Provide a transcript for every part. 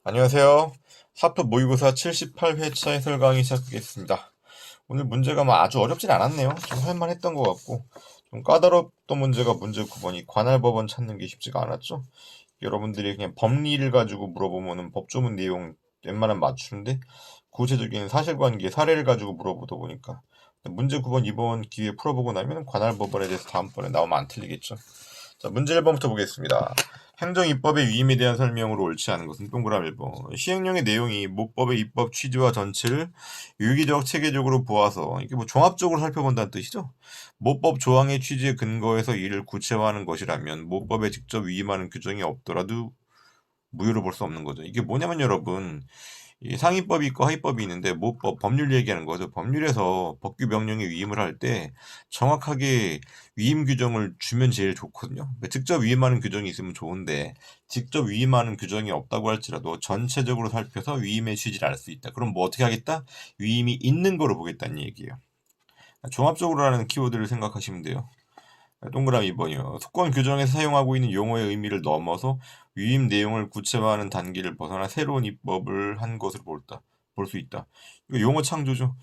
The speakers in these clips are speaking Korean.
안녕하세요. 하프 모의고사 78회차 해설 강의 시작하겠습니다. 오늘 문제가 아주 어렵진 않았네요. 좀 할만했던 것 같고 좀 까다롭던 문제가 문제 9번이 관할법원 찾는 게 쉽지가 않았죠. 여러분들이 그냥 법리를 가지고 물어보면은 법조문 내용 웬만하면 맞추는데 구체적인 사실관계 사례를 가지고 물어보다 보니까 문제 9번 이번 기회에 풀어보고 나면 관할법원에 대해서 다음번에 나오면 안 틀리겠죠. 자, 문제 1번부터 보겠습니다. 행정입법의 위임에 대한 설명으로 옳지 않은 것은 동그라미 1번. 시행령의 내용이 모법의 입법 취지와 전체를 유기적, 체계적으로 보아서 이게 종합적으로 살펴본다는 뜻이죠. 모법 조항의 취지에 근거해서 이를 구체화하는 것이라면 모법에 직접 위임하는 규정이 없더라도 무효로 볼 수 없는 거죠. 이게 뭐냐면 여러분, 이 상위법이 있고 하위법이 있는데 모법, 법률 얘기하는 거죠. 법률에서 법규 명령에 위임을 할 때 정확하게 위임 규정을 주면 제일 좋거든요. 그러니까 직접 위임하는 규정이 있으면 좋은데 직접 위임하는 규정이 없다고 할지라도 전체적으로 살펴서 위임의 취지를 알 수 있다. 그럼 뭐 어떻게 하겠다? 위임이 있는 거로 보겠다는 얘기예요. 종합적으로 하는 키워드를 생각하시면 돼요. 동그라미 2번이요. 특권 규정에서 사용하고 있는 용어의 의미를 넘어서 위임 내용을 구체화하는 단계를 벗어나 새로운 입법을 한 것으로 볼 수 있다. 이거 용어 창조죠.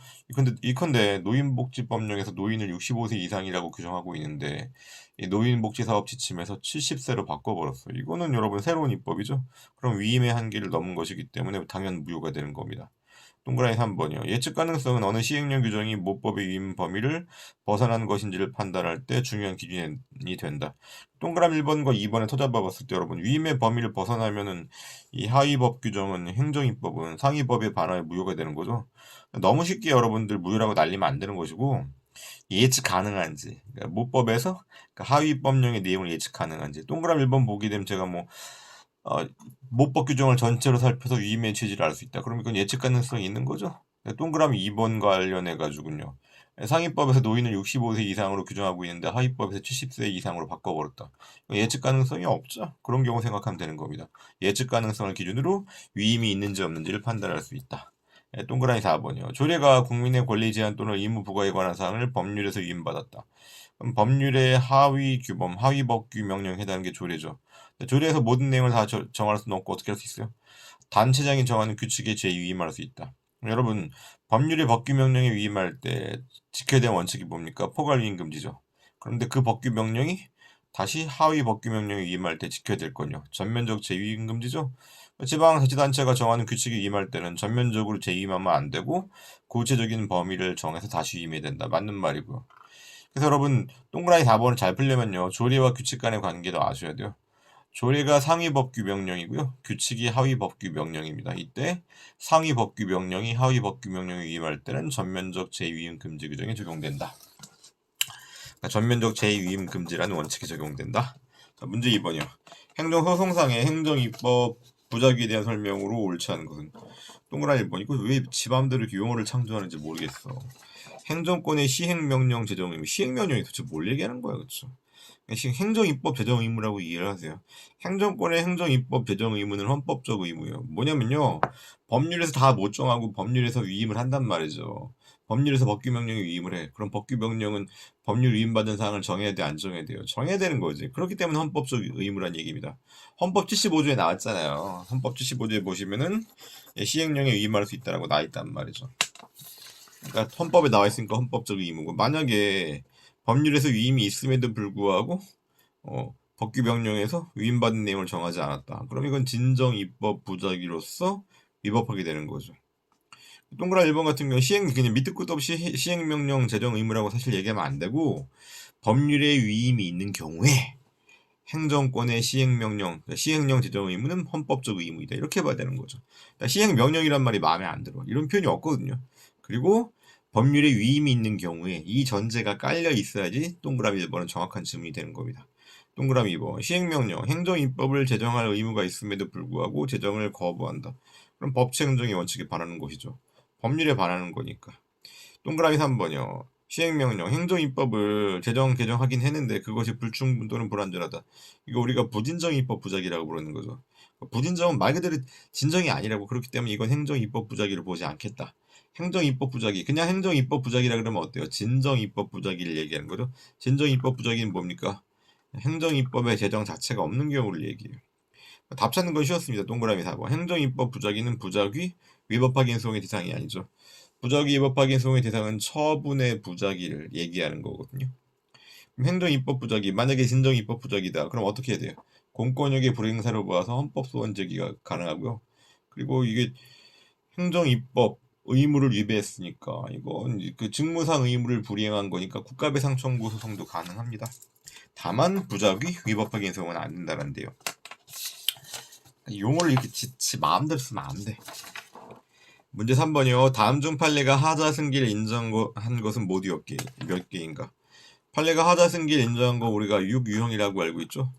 이컨대 노인복지법령에서 노인을 65세 이상이라고 규정하고 있는데 이 노인복지사업 지침에서 70세로 바꿔버렸어. 이거는 여러분 새로운 입법이죠. 그럼 위임의 한계를 넘은 것이기 때문에 당연 무효가 되는 겁니다. 동그라미 3번이요. 예측 가능성은 어느 시행령 규정이 모법의 위임 범위를 벗어난 것인지를 판단할 때 중요한 기준이 된다. 동그라미 1번과 2번에 터잡아 봤을 때 여러분 위임의 범위를 벗어나면은 이 하위법 규정은 행정입법은 상위법에 반하여 무효가 되는 거죠. 너무 쉽게 여러분들 무효라고 날리면 안 되는 것이고 예측 가능한지 그러니까 모법에서 하위법령의 내용을 예측 가능한지 동그라미 1번 보게 되면 제가 어, 모법 규정을 전체로 살펴서 위임의 취지를 알 수 있다. 그럼 이건 예측 가능성이 있는 거죠? 네, 동그라미 2번 관련해 가지고요. 상위법에서 노인을 65세 이상으로 규정하고 있는데 하위법에서 70세 이상으로 바꿔버렸다. 예측 가능성이 없죠. 그런 경우 생각하면 되는 겁니다. 예측 가능성을 기준으로 위임이 있는지 없는지를 판단할 수 있다. 동그라미 4번이요. 조례가 국민의 권리 제한 또는 의무 부과에 관한 사항을 법률에서 위임받았다. 그럼 법률의 하위 규범, 하위 법규 명령에 해당하는 게 조례죠. 조례에서 모든 내용을 다 정할 수는 없고 어떻게 할 수 있어요? 단체장이 정하는 규칙에 재위임할 수 있다. 여러분, 법률의 법규 명령에 위임할 때 지켜야 되는 원칙이 뭡니까? 포괄위임 금지죠. 그런데 그 법규 명령이 다시 하위 법규 명령에 위임할 때 지켜야 될 건요. 전면적 재위임 금지죠. 지방자치단체가 정하는 규칙에 위임할 때는 전면적으로 재위임하면 안 되고 구체적인 범위를 정해서 다시 위임해야 된다. 맞는 말이고요. 그래서 여러분 동그라미 4번을 잘 풀려면요. 조례와 규칙 간의 관계도 아셔야 돼요. 조례가 상위 법규 명령이고요. 규칙이 하위 법규 명령입니다. 이때 상위 법규 명령이 하위 법규 명령에 위임할 때는 전면적 재위임 금지 규정이 적용된다. 그러니까 전면적 재위임 금지라는 원칙이 적용된다. 자, 문제 2번이요. 행정소송상의 행정입법 부작위에 대한 설명으로 옳지 않은 것은 동그라미 1번. 이거 왜 지 맘대로 이렇게 용어를 창조하는지 모르겠어. 행정권의 시행명령 제정 의무. 시행명령이 도대체 뭘 얘기하는 거야, 그쵸? 행정입법 제정 의무라고 이해를 하세요. 행정권의 행정입법 제정 의무는 헌법적 의무예요. 뭐냐면요. 법률에서 다 못 정하고 법률에서 위임을 한단 말이죠. 법률에서 법규 명령에 위임을 해. 그럼 법규 명령은 법률 위임받은 사항을 정해야 돼, 안 정해야 돼요? 정해야 되는 거지. 그렇기 때문에 헌법적 의무란 얘기입니다. 헌법 75조에 나왔잖아요. 헌법 75조에 보시면은 시행령에 위임할 수 있다라고 나와 있단 말이죠. 그러니까 헌법에 나와 있으니까 헌법적 의무고 만약에 법률에서 위임이 있음에도 불구하고 법규 명령에서 위임받은 내용을 정하지 않았다. 그럼 이건 진정 입법 부작위로서 위법하게 되는 거죠. 동그라미 1번 같은 경우 그냥 밑도 끝도 없이 시행명령 제정 의무라고 사실 얘기하면 안 되고 법률에 위임이 있는 경우에 행정권의 시행명령, 그러니까 시행령 제정 의무는 헌법적 의무이다. 이렇게 봐야 되는 거죠. 그러니까 시행명령이란 말이 마음에 안 들어. 이런 표현이 없거든요. 그리고 법률에 위임이 있는 경우에 이 전제가 깔려 있어야지 동그라미 1번은 정확한 질문이 되는 겁니다. 동그라미 2번. 시행명령, 행정입법을 제정할 의무가 있음에도 불구하고 제정을 거부한다. 그럼 법치행정의 원칙에 반하는 것이죠. 법률에 반하는 거니까. 동그라미 3번이요. 시행명령, 행정입법을 개정하긴 했는데 그것이 불충분 또는 불완전하다. 이거 우리가 부진정입법 부작위라고 부르는 거죠. 부진정은 말 그대로 진정이 아니라고 그렇기 때문에 이건 행정입법 부작위를 보지 않겠다. 행정입법 부작위, 그냥 행정입법 부작위라 그러면 어때요? 진정입법 부작위를 얘기하는 거죠. 진정입법 부작위는 뭡니까? 행정입법의 제정 자체가 없는 경우를 얘기해요. 답 찾는 건 쉬웠습니다. 동그라미 4번. 행정입법 부작위는 부작위, 위법확인 소송의 대상이 아니죠. 부작위, 위법확인 소송의 대상은 처분의 부작위를 얘기하는 거거든요. 그럼 행정입법 부작위, 만약에 진정입법 부작위다. 그럼 어떻게 해야 돼요? 공권력의 불행사로 보아서 헌법소원 제기가 가능하고요. 그리고 이게 행정입법 의무를 위배했으니까 이건 그 직무상 의무를 불이행한 거니까 국가배상 청구 소송도 가능합니다. 다만 부작위, 위법확인 소송은 안 된다는데요. 용어를 이렇게 지 마음대로 쓰면 안 돼. 문제 3번이요. 다음 중 판례가 하자 승기를 인정한 것은 모두 몇 개인가? 판례가 하자 승기를 인정한 거 우리가 6유형이라고 알고 있죠?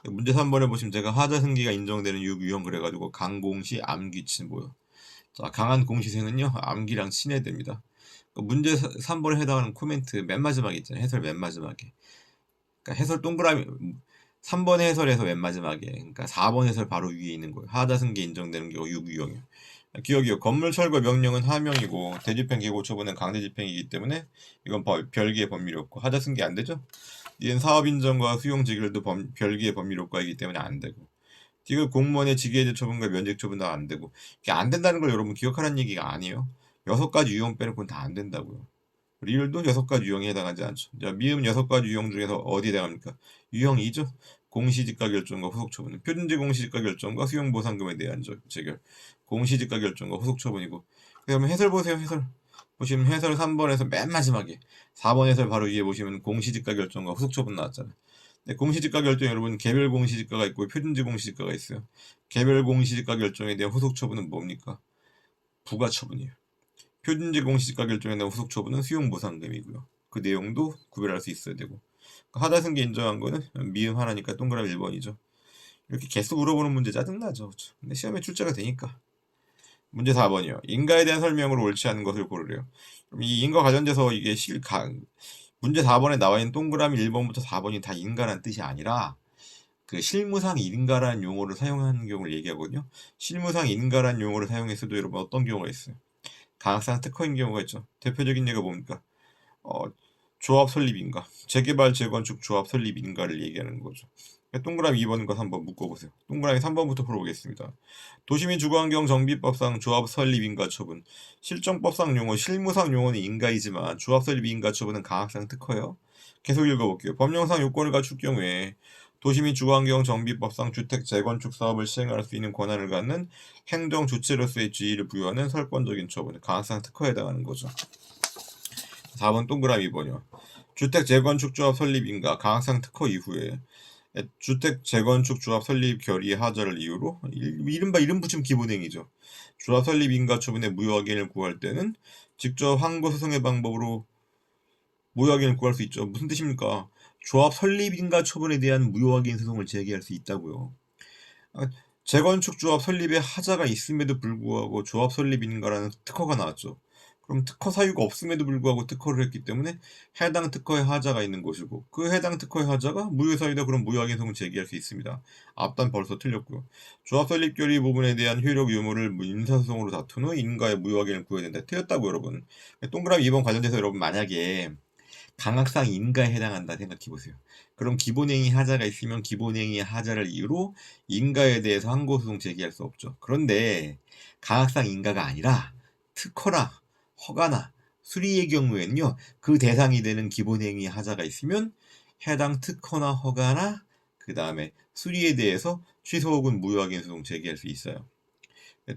문제 3번에 보시면 제가 하자 승기가 인정되는 6유형 그래가지고 강공시, 암기, 친보요. 자, 강한 공시생은요, 암기랑 친해됩니다. 문제 3번에 해당하는 코멘트 맨 마지막에 있잖아요. 해설 맨 마지막에. 그러니까 해설 동그라미 3번 해설에서 맨 마지막에, 그러니까 4번 해설 바로 위에 있는 거예요. 하자 승기 인정되는 경우 6유형이요. 기억이요. 건물 철거 명령은 하명이고 대집행 계고 처분은 강제집행이기 때문에 이건 별개의 법률이 없고 하자 승기 안 되죠. 이는 사업 인정과 수용 직결도 별개의 법률 효과이기 때문에 안 되고 지금 공무원의 직위해제 처분과 면직 처분도 안 되고 이게 안 된다는 걸 여러분 기억하라는 얘기가 아니에요. 6가지 유형 빼놓고는 다 안 된다고요. 리을도 6가지 유형에 해당하지 않죠. 자, 미음 6가지 유형 중에서 어디에 해당합니까? 유형 2죠. 공시지가 결정과 후속 처분. 표준지 공시지가 결정과 수용 보상금에 대한 재결. 공시지가 결정과 후속 처분이고. 그러면 해설 보세요. 해설. 보시면 해설 3번에서 맨 마지막에 4번 해설 바로 위에 보시면 공시지가 결정과 후속 처분 나왔잖아요. 네, 공시지가 결정 여러분 개별 공시지가가 있고 표준지 공시지가가 있어요. 개별 공시지가 결정에 대한 후속 처분은 뭡니까? 부가 처분이에요. 표준지 공시지가 결정에 대한 후속 처분은 수용 보상금이고요. 그 내용도 구별할 수 있어야 되고. 하다승기 인정한 거는 미음 하나니까 동그라미 1번이죠. 이렇게 계속 물어보는 문제 짜증나죠. 그렇죠? 근데 시험에 출제가 되니까. 문제 4번이요. 인가에 대한 설명으로 옳지 않은 것을 고르래요. 이 인과 관련돼서 이게 문제 4번에 나와 있는 동그라미 1번부터 4번이 다 인가란 뜻이 아니라 그 실무상 인가라는 용어를 사용하는 경우를 얘기하거든요. 실무상 인가라는 용어를 사용했어도 여러분 어떤 경우가 있어요? 강학상 특허인 경우가 있죠. 대표적인 예가 뭡니까? 어, 조합 설립인가, 재개발 재건축 조합 설립인가를 얘기하는 거죠. 동그라미 2번과 3번 묶어보세요. 동그라미 3번부터 풀어보겠습니다. 도시민 주거환경 정비법상 조합 설립인가 처분. 실정법상 용어, 실무상 용어는 인가이지만 조합 설립 인가 처분은 강학상 특허예요. 계속 읽어볼게요. 법령상 요건을 갖출 경우에 도시민 주거환경 정비법상 주택 재건축 사업을 시행할 수 있는 권한을 갖는 행정 주체로서의 지위를 부여하는 설권적인 처분, 강학상 특허에 해당하는 거죠. 4번 동그라미 2번이요. 주택 재건축 조합 설립인가 강학상 특허 이후에 주택 재건축 조합 설립 결의 하자를 이유로 이른바 이름 붙임 기본행위죠. 조합 설립 인가 처분의 무효 확인을 구할 때는 직접 항고 소송의 방법으로 무효 확인을 구할 수 있죠. 무슨 뜻입니까? 조합 설립 인가 처분에 대한 무효 확인 소송을 제기할 수 있다고요. 재건축 조합 설립에 하자가 있음에도 불구하고 조합 설립 인가라는 특허가 나왔죠. 그럼 특허 사유가 없음에도 불구하고 특허를 했기 때문에 해당 특허에 하자가 있는 것이고 그 해당 특허의 하자가 무효 사유다. 그럼 무효 확인소송을 제기할 수 있습니다. 앞단 벌써 틀렸고요. 조합 설립 결의 부분에 대한 효력 유무를 민사소송으로 다툰 후 인가의 무효 확인을 구해야 된다. 틀렸다고 여러분. 동그라미 2번 관련돼서 여러분 만약에 강학상 인가에 해당한다 생각해보세요. 그럼 기본행위 하자가 있으면 기본행위 하자를 이유로 인가에 대해서 항고소송 제기할 수 없죠. 그런데 강학상 인가가 아니라 특허나 허가나 수리의 경우에는요. 그 대상이 되는 기본행위 하자가 있으면 해당 특허나 허가나 그 다음에 수리에 대해서 취소 혹은 무효확인 소송 제기할 수 있어요.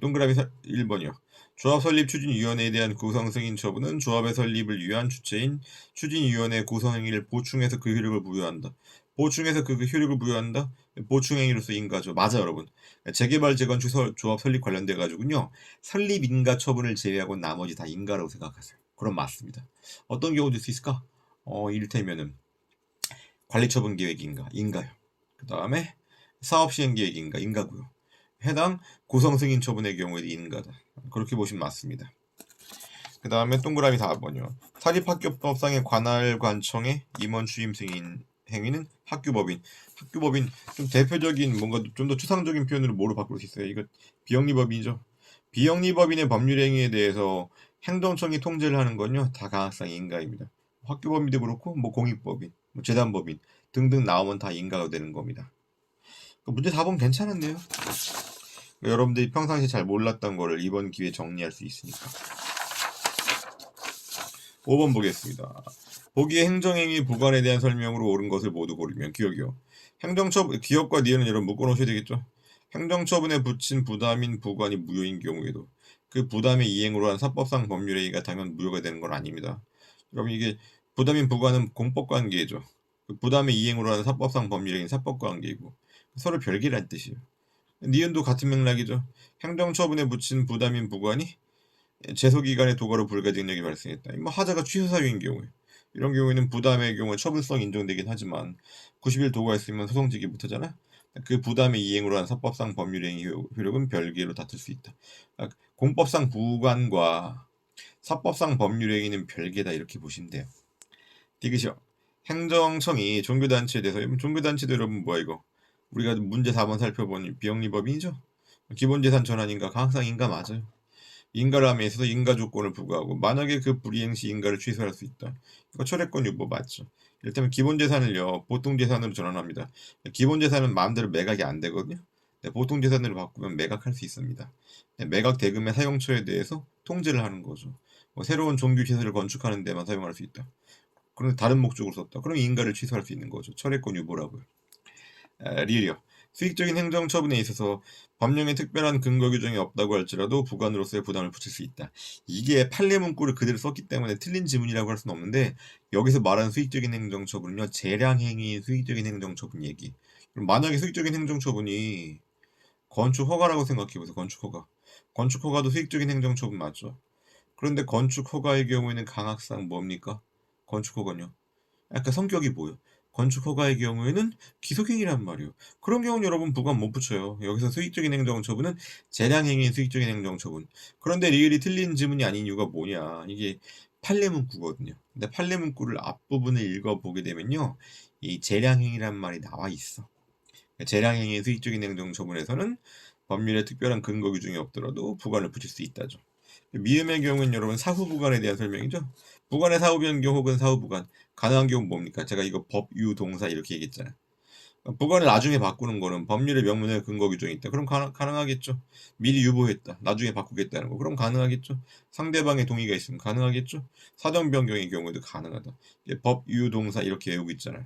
동그라미 1번이요. 조합 설립 추진위원회에 대한 구성 승인 처분은 조합의 설립을 위한 주체인 추진위원회 구성행위를 보충해서 그 효력을 부여한다. 보충해서 그 효력을 부여한다? 보충행위로서 인가죠. 맞아 여러분. 재개발 재건축 조합 설립 관련돼 가지고요. 설립 인가 처분을 제외하고 나머지 다 인가라고 생각하세요. 그럼 맞습니다. 어떤 경우도 있을 수 있을까? 이를테면은 관리처분 계획인가? 인가요. 그 다음에 사업시행계획인가? 인가고요. 해당 구성승인 처분의 경우에 인가다. 그렇게 보시면 맞습니다. 그 다음에 동그라미 4번이요. 사립학교법상의 관할관청의 임원 취임 승인 행위는 학교법인. 학교법인 좀 대표적인 뭔가 좀 더 추상적인 표현으로 뭐로 바꿀 수 있어요? 이거 비영리법인이죠. 비영리법인의 법률 행위에 대해서 행정청이 통제를 하는 건요. 다 강학상 인가입니다. 학교법인도 그렇고 뭐 공익법인, 뭐 재단법인 등등 나오면 다 인가가 되는 겁니다. 문제 4번 괜찮은데요? 여러분들이 평상시에 잘 몰랐던 거를 이번 기회에 정리할 수 있으니까. 5번 보겠습니다. 보기에 행정행위 부관에 대한 설명으로 옳은 것을 모두 고르면 기억이요. 행정처분, 기억과 니은은 여러분 묶어놓으셔야 되겠죠? 행정처분에 붙인 부담인 부관이 무효인 경우에도 그 부담의 이행으로 한 사법상 법률행위가 당연 무효가 되는 건 아닙니다. 여러분 이게 부담인 부관은 공법관계죠. 그 부담의 이행으로 하는 사법상 법률행위는 사법관계이고 서로 별개란 뜻이에요. 니은도 같은 맥락이죠. 행정처분에 붙인 부담인 부관이 제소기간의 도가로 불가증력이 발생했다. 뭐 하자가 취소 사유인 경우에 이런 경우에는 부담의 경우에 처분성 인정되긴 하지만 90일 도가 있으면 소송직이 못하잖아. 그 부담의 이행으로 한 사법상 법률행위 효력은 별개로 다툴 수 있다. 공법상 부관과 사법상 법률행위는 별개다 이렇게 보시면 돼요. 디귿이요. 행정청이 종교단체에 대해서 종교단체도 여러분 뭐야 이거 우리가 문제 4번 살펴본 비영리법인이죠. 기본재산 전환인가 강학상인가 맞아요. 인가람에 있어서 인가 조건을 부과하고 만약에 그 불이행 시 인가를 취소할 수 있다. 이거 철회권 유보 맞죠. 이를테면 기본재산을요 보통재산으로 전환합니다. 기본재산은 마음대로 매각이 안 되거든요. 보통재산으로 바꾸면 매각할 수 있습니다. 매각 대금의 사용처에 대해서 통제를 하는 거죠. 새로운 종교시설을 건축하는 데만 사용할 수 있다. 그런데 다른 목적으로 썼다. 그럼 인가를 취소할 수 있는 거죠. 철회권 유보라고요. 리을이요. 수익적인 행정처분에 있어서 법령에 특별한 근거 규정이 없다고 할지라도 부관으로서의 부담을 붙일 수 있다. 이게 판례 문구를 그대로 썼기 때문에 틀린 지문이라고 할 수는 없는데 여기서 말하는 수익적인 행정처분은요. 재량행위 수익적인 행정처분 얘기. 그럼 만약에 수익적인 행정처분이 건축허가라고 생각해보세요. 건축허가. 건축허가도 수익적인 행정처분 맞죠? 그런데 건축허가의 경우에는 강학상 뭡니까? 건축허가는요. 약간 성격이 뭐예요? 건축허가의 경우에는 기속행위란 말이에요. 그런 경우는 여러분 부관 못 붙여요. 여기서 수익적인 행정처분은 재량행위인 수익적인 행정처분. 그런데 리을이 틀린 지문이 아닌 이유가 뭐냐. 이게 판례문구거든요. 근데 판례문구를 앞부분을 읽어보게 되면요. 이 재량행위란 말이 나와 있어. 재량행위인 수익적인 행정처분에서는 법률에 특별한 근거 규정이 없더라도 부관을 붙일 수 있다죠. 미음의 경우는 여러분 사후부관에 대한 설명이죠. 부관의 사후변경 혹은 사후부관. 가능한 경우는 뭡니까? 제가 이거 법유동사 이렇게 얘기했잖아요. 부관을 나중에 바꾸는 거는 법률의 명문의 근거 규정이 있다. 그럼 가능하겠죠. 미리 유보했다. 나중에 바꾸겠다는 거. 그럼 가능하겠죠. 상대방의 동의가 있으면 가능하겠죠. 사정 변경의 경우에도 가능하다. 법유동사 이렇게 외우고 있잖아요.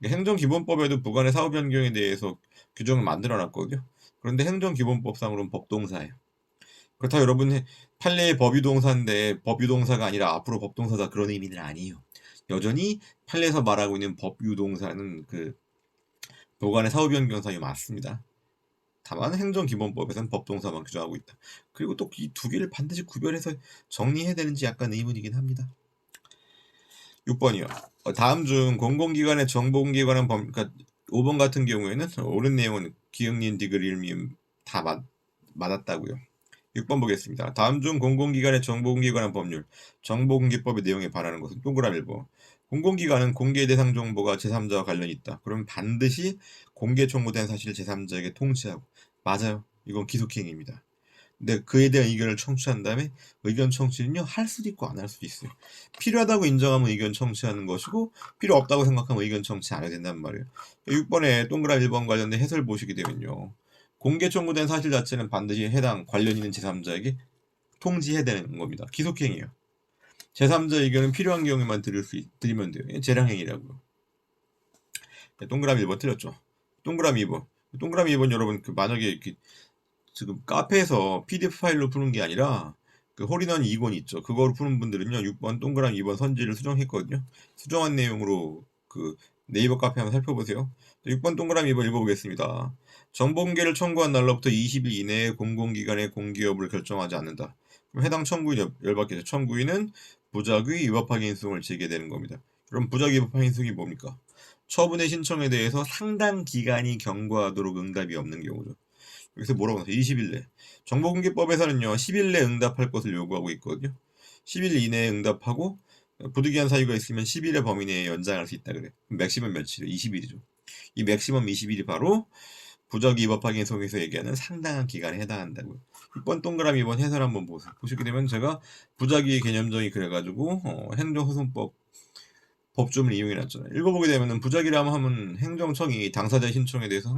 행정기본법에도 부관의 사후 변경에 대해서 규정을 만들어 놨거든요. 그런데 행정기본법상으로는 법동사예요. 그렇다고 여러분 판례의 법유동사인데 법유동사가 아니라 앞으로 법동사다 그런 의미는 아니에요. 여전히 판례에서 말하고 있는 법유동사는 그 도관의 사후 변경 사유 맞습니다. 다만 행정기본법에서는 법동사만 규정하고 있다. 그리고 또 이 두 개를 반드시 구별해서 정리해야 되는지 약간 의문이긴 합니다. 6번이요. 다음 중 공공기관의 정보공개에 관한 그러니까 5번 같은 경우에는 옳은 내용은 기역, 니은, 디귿, 리을, 미음 다 맞았다고요. 6번 보겠습니다. 다음 중 공공기관의 정보공개에 관한 법률, 정보공개법의 내용에 반하는 것은 동그라미 1번. 공공기관은 공개 대상 정보가 제3자와 관련이 있다. 그러면 반드시 공개 청구된 사실을 제3자에게 통지하고 맞아요. 이건 기속행위입니다. 근데 그에 대한 의견을 청취한 다음에 의견 청취는요 할 수도 있고 안 할 수도 있어요. 필요하다고 인정하면 의견 청취하는 것이고 필요 없다고 생각하면 의견 청취 안 해야 된단 말이에요. 6번에 동그라미 1번 관련된 해설 보시게 되면요. 공개 청구된 사실 자체는 반드시 해당 관련 있는 제3자에게 통지해야 되는 겁니다. 기속행위예요. 제3자 의견은 필요한 경우에만 드리면 돼요. 재량행위라고요. 네, 동그라미 1번 틀렸죠. 동그라미 2번. 동그라미 2번 여러분 만약에 지금 카페에서 PDF 파일로 푸는 게 아니라 그 홀인원 2권 있죠. 그거로 푸는 분들은요. 6번 동그라미 2번 선지를 수정했거든요. 수정한 내용으로 그 네이버 카페 한번 살펴보세요. 6번 동그라미 2번 읽어보겠습니다. 정보공개를 청구한 날로부터 20일 이내에 공공기관의 공개 여부를 결정하지 않는다. 그럼 해당 청구인 열받겠죠. 청구인은 부작위 위법 확인 소송을 제기해야 되는 겁니다. 그럼 부작위 위법 확인 소송이 뭡니까? 처분의 신청에 대해서 상당 기간이 경과하도록 응답이 없는 경우죠. 여기서 뭐라고 나서 20일 내. 정보공개법에서는요 10일 내 응답할 것을 요구하고 있거든요. 10일 이내에 응답하고 부득이한 사유가 있으면 10일의 범위 내에 연장할 수 있다 그래. 맥시멈 며칠이에요? 20일이죠. 이 맥시멈 20일이 바로 부작위 위법 확인 소송에서 얘기하는 상당한 기간에 해당한다고요. 6번 동그라미 2번 해설 한번 보세요. 보시게 되면 제가 부작위 개념정의 그래가지고 행정소송법 법조문을 이용해놨잖아요. 읽어보게 되면은 부작위라면 하면 행정청이 당사자 신청에 대해서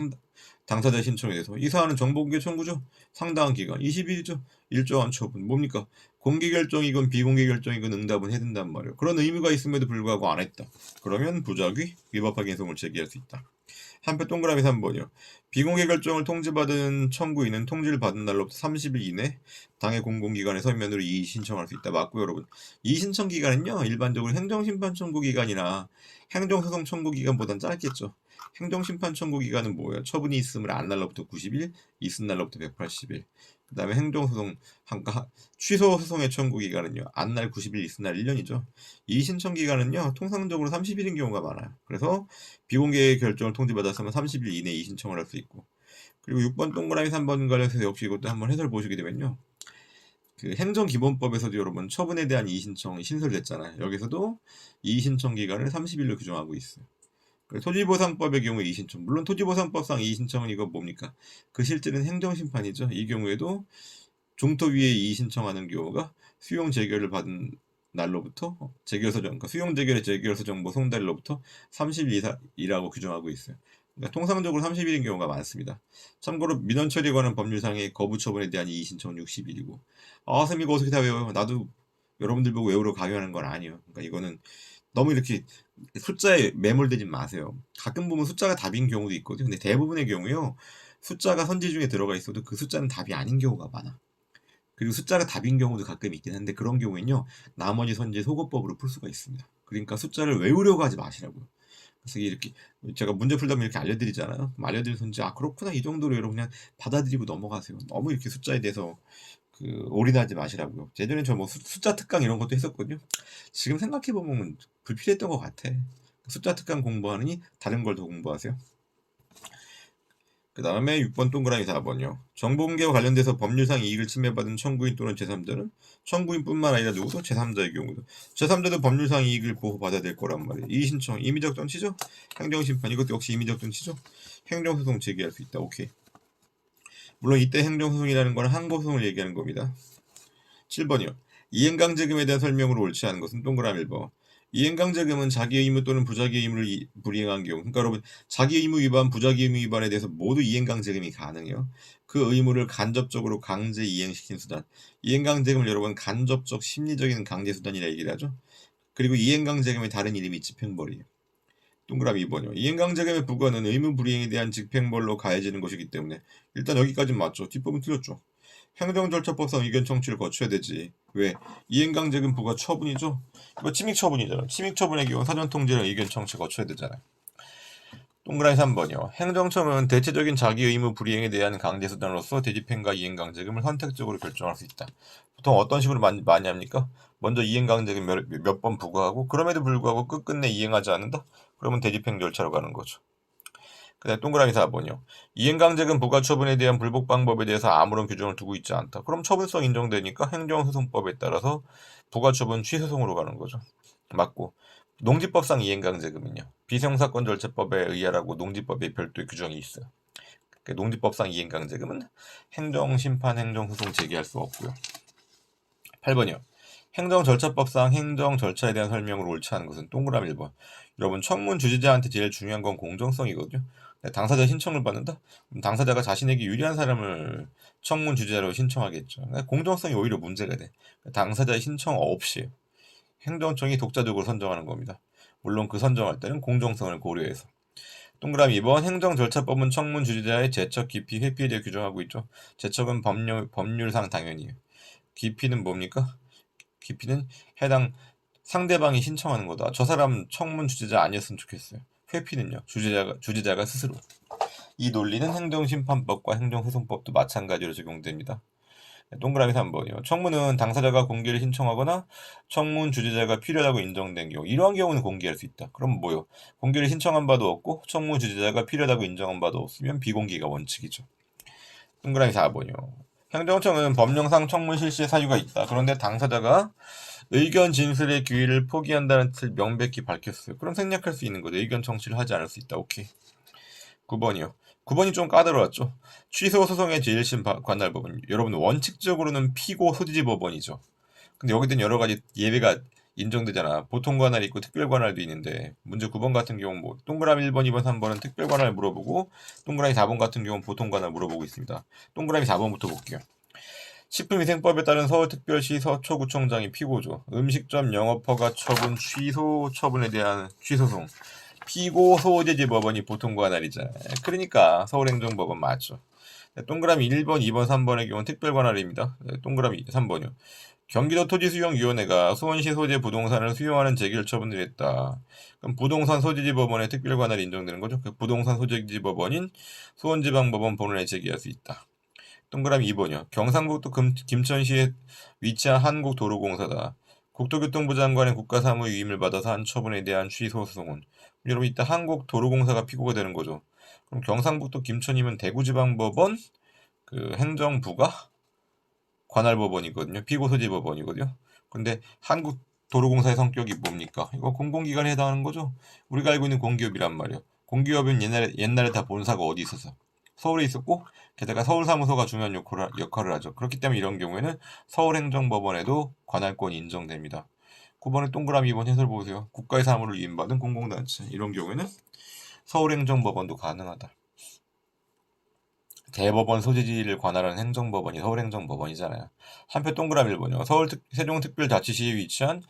이 사안은 정보공개 청구죠. 상당한 기간 20일이죠. 일정한 처분 뭡니까? 공개 결정이건 비공개 결정이건 응답은 해야 된단 말이에요. 그런 의무가 있음에도 불구하고 안 했다. 그러면 부작위 위법 행위성을 제기할 수 있다. 한표 동그라미 3번이요. 비공개 결정을 통지받은 청구인은 통지를 받은 날로부터 30일 이내 당해 공공기관에 서면으로 이의 신청할 수 있다. 맞고요, 여러분. 이의 신청 기간은요, 일반적으로 행정심판 청구 기간이나 행정소송 청구 기간보단 짧겠죠. 행정심판 청구 기간은 뭐예요? 처분이 있음을 안 날로부터 90일, 있은 날로부터 180일. 그 다음에 행정소송, 취소 소송의 청구 기간은요, 안 날 90일, 있은 날 1년이죠. 이의 신청 기간은요, 통상적으로 30일인 경우가 많아요. 그래서 비공개 결정을 통지받았으면 30일 이내에 이의 신청을 할 수 있고. 그리고 6번 동그라미 3번 관련해서 역시 이것도 한번 해설 보시게 되면요. 그 행정기본법에서도 여러분 처분에 대한 이의 신청이 신설됐잖아요. 여기서도 이의 신청 기간을 30일로 규정하고 있어요. 토지보상법의 경우에 이의 신청, 물론 토지보상법상 이의 신청은 이거 뭡니까? 그 실제는 행정심판이죠. 이 경우에도 중토위에 이의 신청하는 경우가 수용 재결을 받은 날로부터 그러니까 수용 재결의 재결서 정보 송달로부터 30일 이라고 규정하고 있어요. 그러니까 통상적으로 30일인 경우가 많습니다. 참고로 민원 처리에 관한 법률상의 거부 처분에 대한 이의 신청은 60일이고. 아, 쌤 이거 어떻게 다 외워요? 나도 여러분들 보고 외우러 강요하는 건 아니에요. 그러니까 이거는 너무 이렇게 숫자에 매몰되지 마세요. 가끔 보면 숫자가 답인 경우도 있거든요. 근데 대부분의 경우요. 숫자가 선지 중에 들어가 있어도 그 숫자는 답이 아닌 경우가 많아. 그리고 숫자가 답인 경우도 가끔 있긴 한데 그런 경우에는요. 나머지 선지 소거법으로 풀 수가 있습니다. 그러니까 숫자를 외우려고 하지 마시라고요. 그래서 이렇게 제가 문제 풀다 보면 이렇게 알려드리잖아요. 알려드린 선지 그렇구나 이 정도로 여러분 그냥 받아들이고 넘어가세요. 너무 이렇게 숫자에 대해서 올인하지 마시라고요. 예전에 저 뭐 숫자 특강 이런 것도 했었거든요. 지금 생각해보면 불필요했던 것 같아. 숫자 특강 공부하느니 다른 걸 더 공부하세요. 그 다음에 6번 동그라미 4번이요. 정보공개와 관련돼서 법률상 이익을 침해받은 청구인 또는 제3자는 청구인뿐만 아니라 누구도 제3자의 경우도 제3자도 법률상 이익을 보호받아야 될 거란 말이에요. 이의신청, 임의적 정치죠? 행정심판, 이것도 역시 임의적 정치죠? 행정소송 제기할 수 있다. 오케이. 물론 이때 행정소송이라는 건 항고소송을 얘기하는 겁니다. 7번이요. 이행강제금에 대한 설명으로 옳지 않은 것은 동그라미 1번. 이행강제금은 자기 의무 또는 부자기 의무를 불이행한 경우, 그러니까 여러분 자기 의무 위반, 부자기 의무 위반에 대해서 모두 이행강제금이 가능해요. 그 의무를 간접적으로 강제 이행시킨 수단. 이행강제금을 여러분 간접적 심리적인 강제 수단이라 얘기를 하죠. 그리고 이행강제금의 다른 이름이 집행벌이에요. 동그라미 2번이요. 이행강제금의 부과는 의무 불이행에 대한 집행벌로 가해지는 것이기 때문에 일단 여기까지는 맞죠. 뒷부분 틀렸죠. 행정절차법상 의견 청취를 거쳐야 되지. 왜? 이행강제금 부과 처분이죠? 이거 침익처분이잖아. 침익처분의 경우 사전통지랑 의견 청취 거쳐야 되잖아요. 동그라미 3번이요. 행정청은 대체적인 자기 의무 불이행에 대한 강제수단으로서 대집행과 이행강제금을 선택적으로 결정할 수 있다. 보통 어떤 식으로 많이 합니까? 먼저 이행강제금 몇 번 부과하고 그럼에도 불구하고 끝끝내 이행하지 않는다? 그러면 대집행 절차로 가는 거죠. 그 다음에 동그라미 4번이요. 이행강제금 부과 처분에 대한 불복 방법에 대해서 아무런 규정을 두고 있지 않다. 그럼 처분성 인정되니까 행정소송법에 따라서 부과 처분 취소송으로 가는 거죠. 맞고. 농지법상 이행강제금은요. 비생사건절차법에 의하라고 농지법에 별도의 규정이 있어요. 농지법상 이행강제금은 행정심판, 행정소송 제기할 수 없고요. 8번이요. 행정절차법상 행정절차에 대한 설명을 옳지 않은 것은 동그라미 1번. 여러분 청문 주재자한테 제일 중요한 건 공정성이거든요. 당사자 신청을 받는다? 그럼 당사자가 자신에게 유리한 사람을 청문 주재자로 신청하겠죠. 공정성이 오히려 문제가 돼. 당사자의 신청 없이 행정청이 독자적으로 선정하는 겁니다. 물론 그 선정할 때는 공정성을 고려해서. 동그라미 2번 행정절차법은 청문 주재자의 제척, 기피, 회피에 대해 규정하고 있죠. 제척은 법률상 당연히요. 기피는 뭡니까? 기피는 해당 상대방이 신청하는 거다. 저 사람 청문 주재자 아니었으면 좋겠어요. 회피는요. 주재자가 스스로. 이 논리는 행정심판법과 행정소송법도 마찬가지로 적용됩니다. 동그라미 3번이요. 청문은 당사자가 공개를 신청하거나 청문 주재자가 필요하다고 인정된 경우 이러한 경우는 공개할 수 있다. 그럼 뭐요? 공개를 신청한 바도 없고 청문 주재자가 필요하다고 인정한 바도 없으면 비공개가 원칙이죠. 동그라미 4번이요. 행정청은 법령상 청문 실시의 사유가 있다. 그런데 당사자가 의견 진술의 기회를 포기한다는 뜻을 명백히 밝혔어요. 그럼 생략할 수 있는 거죠. 의견 청취를 하지 않을 수 있다. 오케이. 9번이요. 9번이 좀 까다로웠죠. 취소 소송의 제1심 관할법은 여러분 원칙적으로는 피고 소지지 법원이죠. 근데 여기든 여러 가지 예외가 인정되잖아. 보통 관할이 있고 특별 관할도 있는데 문제 9번 같은 경우는 뭐 동그라미 1번, 2번, 3번은 특별 관할 물어보고 동그라미 4번 같은 경우는 보통 관할 물어보고 있습니다. 동그라미 4번부터 볼게요. 식품위생법에 따른 서울특별시 서초구청장이 피고죠. 음식점 영업허가 처분 취소 처분에 대한 취소송. 피고 소재지 법원이 보통 관할이잖아요. 그러니까 서울행정법원 맞죠. 동그라미 1번, 2번, 3번의 경우는 특별관할입니다. 동그라미 3번이요. 경기도 토지수용위원회가 수원시 소재 부동산을 수용하는 재결 처분을 했다. 그럼 부동산 소재지 법원의 특별관할이 인정되는 거죠. 그 부동산 소재지 법원인 수원지방법원 본원에 제기할 수 있다. 동그라미 2번이요. 경상북도 김천시에 위치한 한국도로공사다. 국토교통부 장관의 국가사무 위임을 받아서 한 처분에 대한 취소 소송은 여러분 이따 한국도로공사가 피고가 되는 거죠. 그럼 경상북도 김천이면 대구지방법원 그 행정부가 관할법원이거든요. 피고소지법원이거든요. 근데 한국도로공사의 성격이 뭡니까? 이거 공공기관에 해당하는 거죠. 우리가 알고 있는 공기업이란 말이에요. 공기업은 옛날에 다 본사가 어디 있었어? 서울에 있었고 게다가 서울사무소가 중요한 역할을 하죠. 그렇기 때문에 이런 경우에는 서울행정법원에도 관할권이 인정됩니다. 9번에 동그라미 2번 해설 보세요. 국가의 사무를 위임받은 공공단체 이런 경우에는 서울행정법원도 가능하다. 대법원 소재지를 관할하는 행정법원이 서울행정법원이잖아요. 한표 동그라미 1번이요. 세종특별자치시에 위치한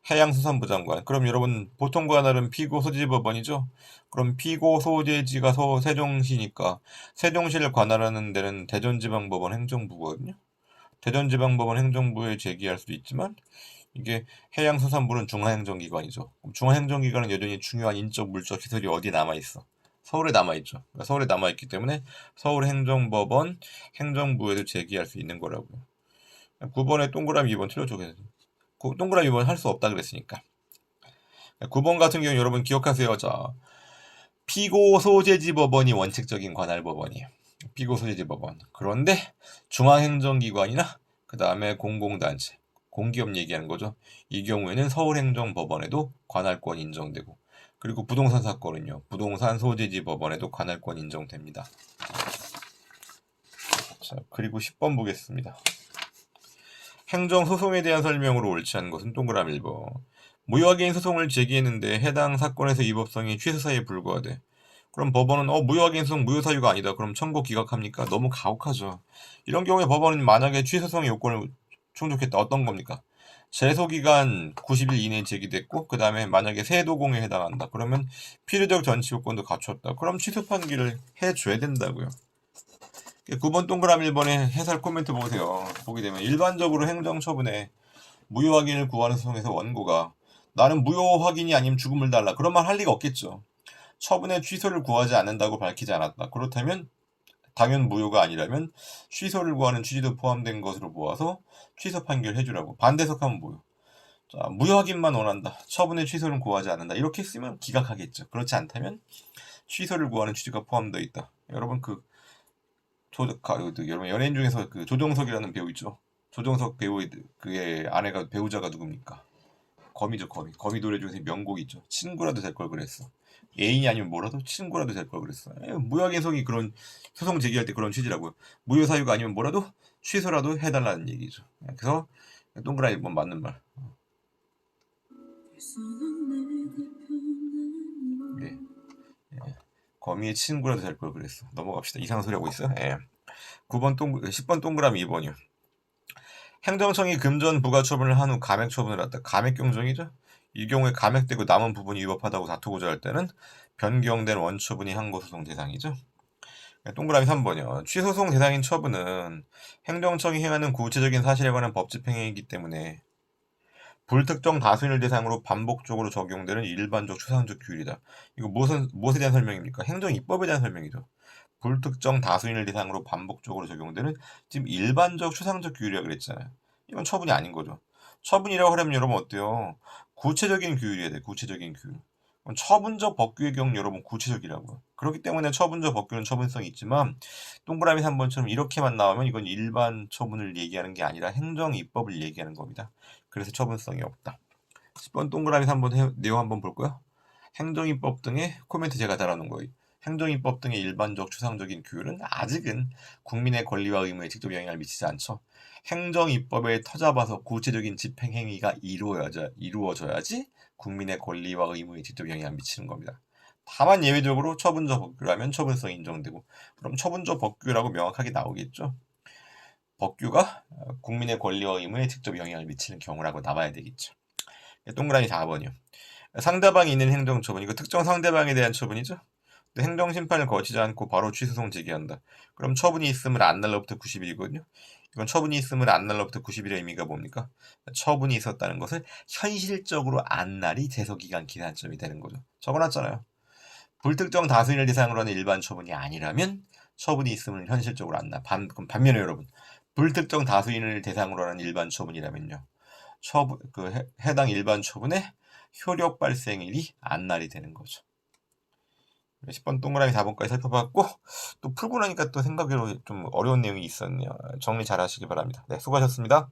해양수산부 장관. 그럼 여러분 보통 관할은 피고 소재지법원이죠. 그럼 피고 소재지가 세종시니까 세종시를 관할하는 데는 대전지방법원 행정부거든요. 대전지방법원 행정부에 제기할 수도 있지만 이게 해양수산부는 중앙행정기관이죠. 중앙행정기관은 여전히 중요한 인적 물적 시설이 어디 남아있어? 서울에 남아있죠. 그러니까 서울에 남아있기 때문에 서울행정법원 행정부에도 제기할 수 있는 거라고요. 9번에 동그라미 2번 틀려줘. 동그라미 2번 할 수 없다 그랬으니까. 9번 같은 경우 여러분 기억하세요. 자, 피고 소재지 법원이 원칙적인 관할 법원이에요. 피고 소재지 법원. 그런데 중앙행정기관이나 그 다음에 공공단체, 공기업 얘기하는 거죠. 이 경우에는 서울행정법원에도 관할권 인정되고 그리고 부동산 사건은요. 부동산 소재지 법원에도 관할권 인정됩니다. 자, 그리고 10번 보겠습니다. 행정소송에 대한 설명으로 옳지 않은 것은 동그라미 1번. 무효화기인 소송을 제기했는데 해당 사건에서 위법성이 취소사유에 불과하대. 그럼 법원은 무효화기인 소송 무효사유가 아니다. 그럼 청구 기각합니까? 너무 가혹하죠. 이런 경우에 법원은 만약에 취소성의 요건을 충족했다. 어떤 겁니까? 제소기간 90일 이내에 제기됐고 그 다음에 만약에 세도공에 해당한다. 그러면 필요적 전치 요건도 갖췄다. 그럼 취소 판결을 해줘야 된다고요. 9번 동그라미 1번에 해설 코멘트 보세요. 보게 되면 일반적으로 행정처분에 무효 확인을 구하는 소송에서 원고가 나는 무효 확인이 아니면 죽음을 달라. 그런 말 할 리가 없겠죠. 처분의 취소를 구하지 않는다고 밝히지 않았다. 그렇다면 당연 무효가 아니라면 취소를 구하는 취지도 포함된 것으로 보아서 취소 판결 해주라고. 반대석하면 뭐요? 자, 무효 확인만 원한다. 처분의 취소를 구하지 않는다. 이렇게 쓰면 기각하겠죠. 그렇지 않다면 취소를 구하는 취지가 포함되어 있다. 여러분 여러분 연예인 중에서 그 조정석이라는 배우 있죠. 조정석 배우의 그의 아내가 배우자가 누굽니까? 거미죠, 거미. 거미 노래 중에서 명곡이 있죠. 친구라도 될 걸 그랬어. 애인이 아니면 뭐라도 친구라도 될 걸 그랬어. 무효개성이 그런 소송 제기할 때 그런 취지라고요. 무효 사유가 아니면 뭐라도 취소라도 해달라는 얘기죠. 그래서 동그라미 1번 맞는 말. 네. 거미의 친구라도 될 걸 그랬어. 넘어갑시다. 이상한 소리 하고 있어. 10번 동그라미 2번이요. 행정청이 금전 부과 처분을 한 후 감액 처분을 했다. 감액 경정이죠. 이 경우에 감액되고 남은 부분이 위법하다고 다투고자 할 때는 변경된 원처분이 항고소송 대상이죠. 동그라미 3번이요. 취소송 대상인 처분은 행정청이 행하는 구체적인 사실에 관한 법집행위이기 때문에 불특정 다수인을 대상으로 반복적으로 적용되는 일반적 추상적 규율이다. 이거 무엇에 대한 설명입니까? 행정입법에 대한 설명이죠. 불특정 다수인을 대상으로 반복적으로 적용되는 지금 일반적 추상적 규율이라고 그랬잖아요. 이건 처분이 아닌 거죠. 처분이라고 하려면 여러분 어때요? 구체적인 규율이어야 돼. 구체적인 규율. 처분적 법규의 경우 여러분 구체적이라고요. 그렇기 때문에 처분적 법규는 처분성이 있지만 동그라미 3번처럼 이렇게만 나오면 이건 일반 처분을 얘기하는 게 아니라 행정입법을 얘기하는 겁니다. 그래서 처분성이 없다. 10번 동그라미 3번 내용 한번 볼까요? 행정입법 등의 코멘트 제가 달아놓은 거예요. 행정입법 등의 일반적 추상적인 규율은 아직은 국민의 권리와 의무에 직접 영향을 미치지 않죠. 행정입법을 터잡아서 구체적인 집행행위가 이루어져야지 국민의 권리와 의무에 직접 영향을 미치는 겁니다. 다만 예외적으로 처분적 법규라면 처분성이 인정되고, 그럼 처분적 법규라고 명확하게 나오겠죠. 법규가 국민의 권리와 의무에 직접 영향을 미치는 경우라고 나와야 되겠죠. 동그라미 4번이요. 상대방이 있는 행정처분, 이거 특정 상대방에 대한 처분이죠. 행정심판을 거치지 않고 바로 취소송 제기한다. 그럼 처분이 있으면 안 날로부터 90일이거든요. 이건 처분이 있으면 안 날로부터 90일의 의미가 뭡니까? 처분이 있었다는 것을 현실적으로 안 날이 제소기간 기산점이 되는 거죠. 적어놨잖아요. 불특정 다수인을 대상으로 하는 일반 처분이 아니라면 처분이 있으면 현실적으로 안 날. 그럼 반면에 여러분, 불특정 다수인을 대상으로 하는 일반 처분이라면요. 해당 일반 처분의 효력 발생일이 안 날이 되는 거죠. 10번 동그라미 4번까지 살펴봤고, 또 풀고 나니까 또 생각외로 좀 어려운 내용이 있었네요. 정리 잘 하시기 바랍니다. 네, 수고하셨습니다.